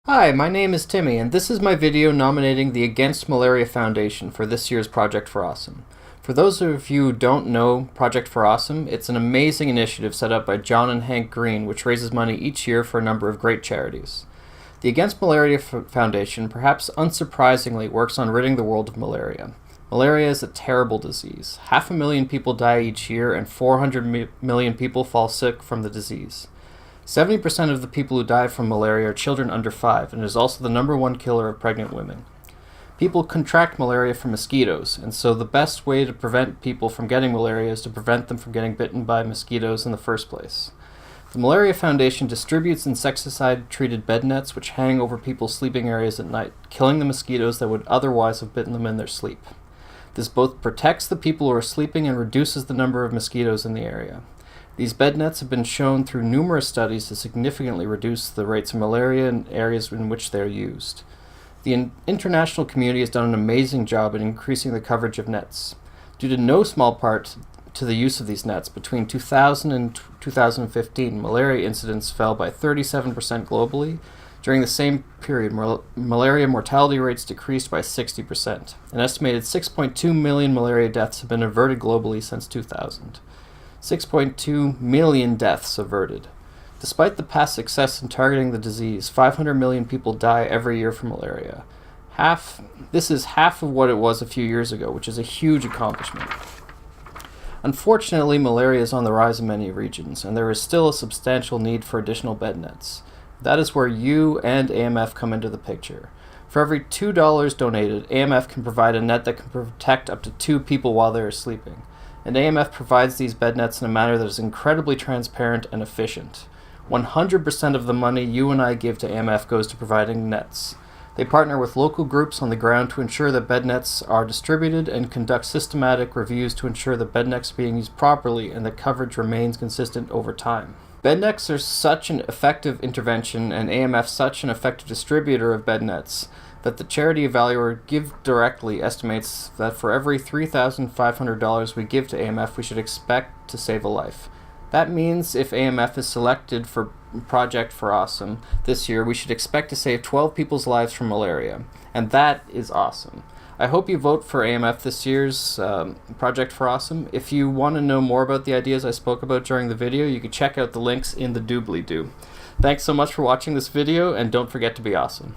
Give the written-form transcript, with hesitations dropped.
Hi, my name is Timmy, and this is my video nominating the Against Malaria Foundation for this year's Project for Awesome. For those of you who don't know Project for Awesome, it's an amazing initiative set up by John and Hank Green, which raises money each year for a number of great charities. The Against Malaria Foundation, perhaps unsurprisingly, works on ridding the world of malaria. Malaria is a terrible disease. 500,000 people die each year, and 400 million people fall sick from the disease. 70% of the people who die from malaria are children under 5, and it is also the #1 killer of pregnant women. People contract malaria from mosquitoes, and so the best way to prevent people from getting malaria is to prevent them from getting bitten by mosquitoes in the first place. The Malaria Foundation distributes insecticide-treated bed nets which hang over people's sleeping areas at night, killing the mosquitoes that would otherwise have bitten them in their sleep. This both protects the people who are sleeping and reduces the number of mosquitoes in the area. These bed nets have been shown through numerous studies to significantly reduce the rates of malaria in areas in which they are used. The international community has done an amazing job in increasing the coverage of nets. Due to no small part to the use of these nets, between 2000 and 2015, malaria incidents fell by 37% globally. During the same period, malaria mortality rates decreased by 60%. An estimated 6.2 million malaria deaths have been averted globally since 2000. 6.2 million deaths averted. Despite the past success in targeting the disease, 500 million people die every year from malaria. This is half of what it was a few years ago, which is a huge accomplishment. Unfortunately, malaria is on the rise in many regions, and there is still a substantial need for additional bed nets. That is where you and AMF come into the picture. For every $2 donated, AMF can provide a net that can protect up to 2 people while they are sleeping. And AMF provides these bed nets in a manner that is incredibly transparent and efficient. 100% of the money you and I give to AMF goes to providing nets. They partner with local groups on the ground to ensure that bed nets are distributed and conduct systematic reviews to ensure that bed nets are being used properly and that coverage remains consistent over time. Bed nets are such an effective intervention and AMF such an effective distributor of bed nets that the charity evaluator Give Directly estimates that for every $3,500 we give to AMF, we should expect to save a life. That means if AMF is selected for Project for Awesome this year, we should expect to save 12 people's lives from malaria. And that is awesome. I hope you vote for AMF this year's Project for Awesome. If you want to know more about the ideas I spoke about during the video, you can check out the links in the doobly-doo. Thanks so much for watching this video, and don't forget to be awesome.